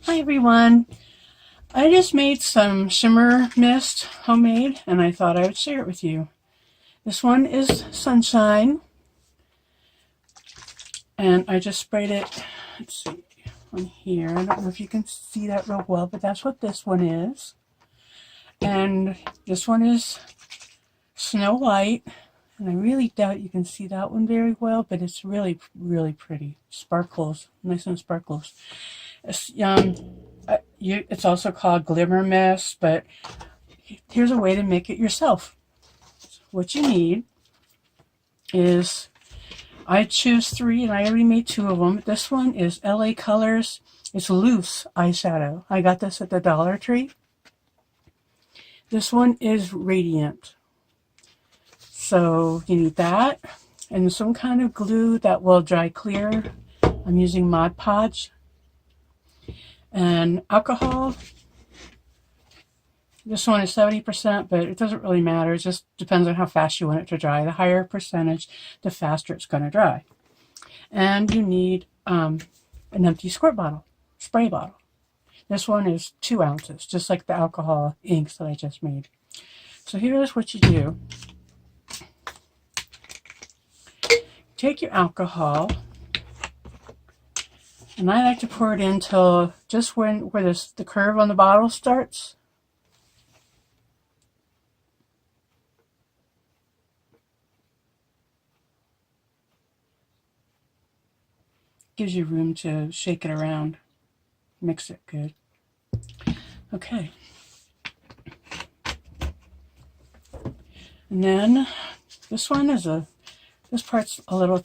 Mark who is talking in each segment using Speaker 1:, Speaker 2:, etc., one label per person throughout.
Speaker 1: Hi everyone. I just made some shimmer mist homemade and I thought I would share it with you. This one is Sunshine and I just sprayed it, let's see, on here. I don't know if you can see that real well, but that's what this one is. And this one is Snow White, and I really doubt you can see that one very well, but it's really, really pretty. Sparkles, nice and sparkles. It's also called Glimmer mist, but here's a way to make it yourself. What you need is, I choose 3 and I already made 2 of them. This one is LA Colors. It's loose eyeshadow. I got this at the Dollar Tree. This one is Radiant. So you need that and some kind of glue that will dry clear. I'm using Mod Podge. And alcohol. This one is 70%, but it doesn't really matter. It just depends on how fast you want it to dry. The higher percentage, the faster it's going to dry. And you need an empty squirt bottle, spray bottle. This one is 2 ounces, just like the alcohol inks that I just made. So here's what you do. Take your alcohol, and I like to pour it in till just where the curve on the bottle starts. Gives you room to shake it around, mix it good. Okay. And then this part's a little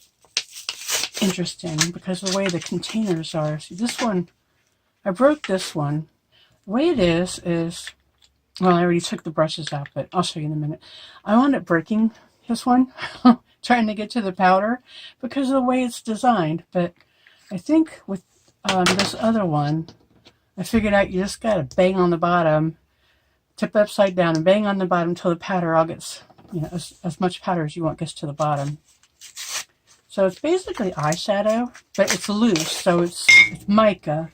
Speaker 1: interesting because of the way the containers are. See, this one, I broke this one. The way it is, well, I already took the brushes out, but I'll show you in a minute. I wound up breaking this one, trying to get to the powder because of the way it's designed. But I think with this other one, I figured out you just got to bang on the bottom, tip it upside down and bang on the bottom until the powder all gets, as much powder as you want gets to the bottom. So it's basically eyeshadow, but it's loose, so it's mica.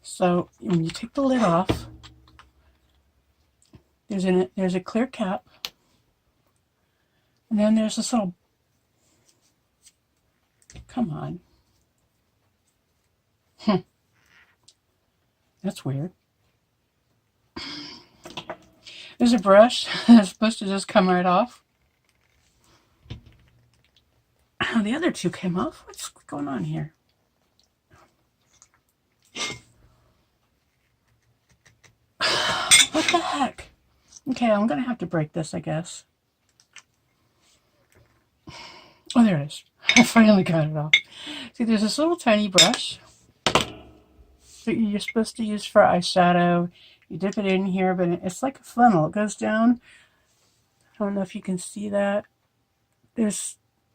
Speaker 1: So when you take the lid off, there's a clear cap, and then there's this little, come on. That's weird. There's a brush that's supposed to just come right off. The other 2 came off. What's going on here? What the heck? Okay, I'm going to have to break this, I guess. Oh, there it is. I finally got it off. See, there's this little tiny brush that you're supposed to use for eyeshadow. You dip it in here, but it's like a funnel. It goes down. I don't know if you can see that.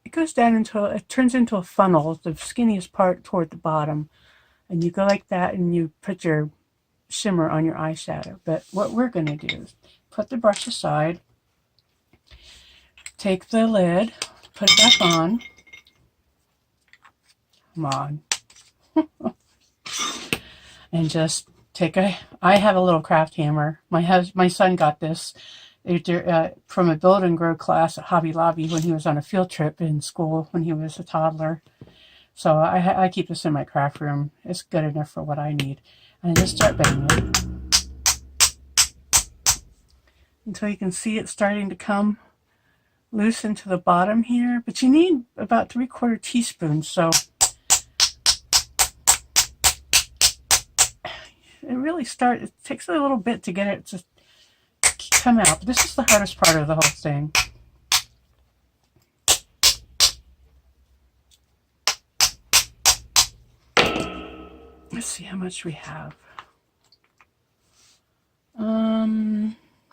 Speaker 1: It goes down until it turns into a funnel, the skinniest part toward the bottom. And you go like that and you put your shimmer on your eyeshadow. But what we're going to do is put the brush aside, take the lid, put it back on. Come on. And just I have a little craft hammer. My son got this from a Build and Grow class at Hobby Lobby when he was on a field trip in school when he was a toddler. So I keep this in my craft room. It's good enough for what I need. And I just start banging it until you can see it starting to come loose into the bottom here. But you need about 3/4 teaspoons. So it takes a little bit to get it to come out. But this is the hardest part of the whole thing. Let's see how much we have.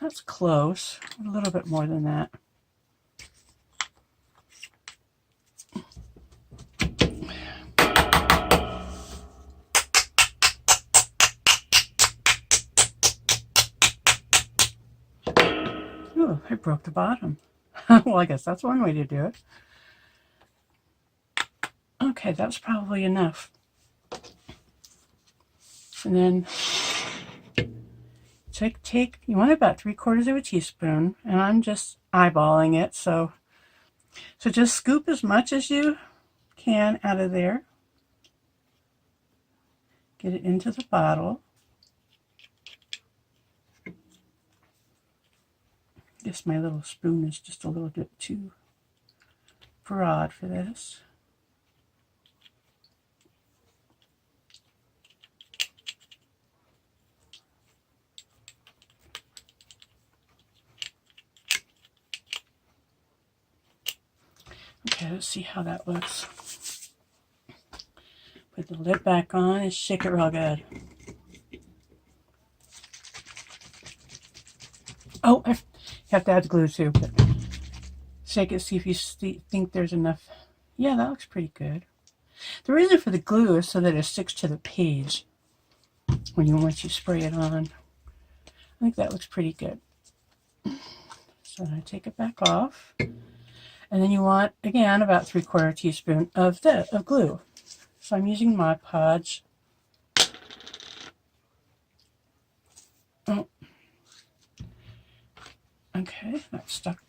Speaker 1: That's close. A little bit more than that. Ooh, I broke the bottom. Well, I guess that's one way to do it. Okay, that's probably enough. And then take you want about 3/4 of a teaspoon, and I'm just eyeballing it, so just scoop as much as you can out of there. Get it into the bottle. I guess my little spoon is just a little bit too broad for this. Okay, let's see how that looks. Put the lid back on and shake it real good. Oh, you have to add the glue too. But shake it, see if you think there's enough. Yeah, that looks pretty good. The reason for the glue is so that it sticks to the page once you spray it on. I think that looks pretty good. So I take it back off. And then you want, again, about 3/4 teaspoon of glue. So I'm using Mod Podge. Oh. Okay, that's stuck.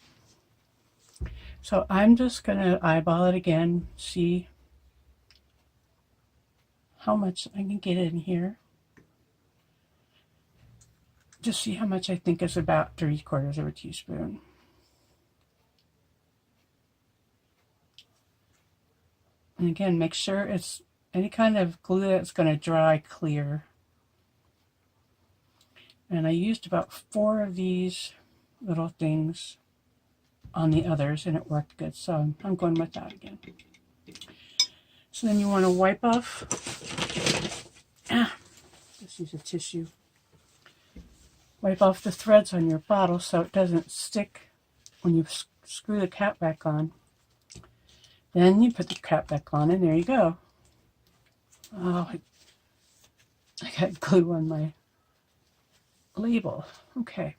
Speaker 1: So I'm just going to eyeball it again, see how much I can get in here. Just see how much I think is about 3/4 of a teaspoon. And again, make sure it's any kind of glue that's going to dry clear. And I used about 4 of these little things on the others, and it worked good. So I'm going with that again. So then you want to wipe off. Just use a tissue. Wipe off the threads on your bottle so it doesn't stick when you screw the cap back on. Then you put the cap back on, and there you go. Oh, I got glue on my label. Okay.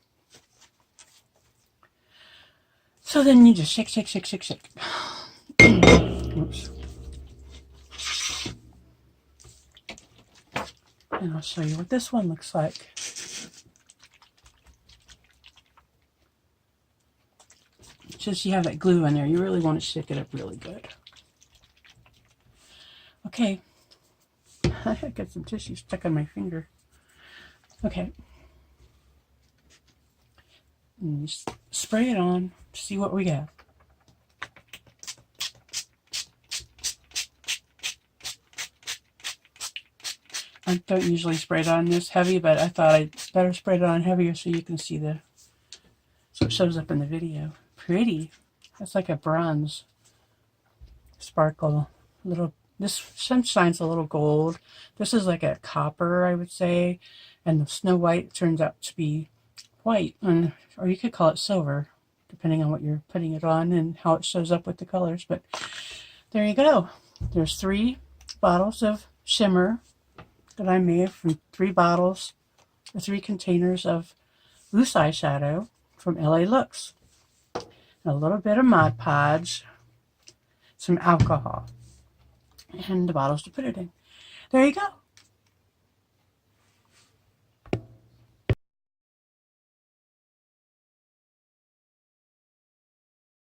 Speaker 1: So then you just shake, shake, shake, shake, shake. Oops. And I'll show you what this one looks like. Since you have that glue in there, you really want to shake it up really good. Okay. I got some tissue stuck on my finger. Okay. And you spray it on, see what we got. I don't usually spray it on this heavy, but I thought I'd better spray it on heavier so you can see so it shows up in the video. Pretty. That's like a bronze sparkle. This sunshine's a little gold. This is like a copper, I would say, and the Snow White turns out to be white, or you could call it silver, depending on what you're putting it on and how it shows up with the colors. But there you go. There's 3 bottles of shimmer that I made from 3 bottles, or 3 containers of loose eyeshadow from LA Looks. A little bit of Mod Podge, some alcohol, and the bottles to put it in. There you go.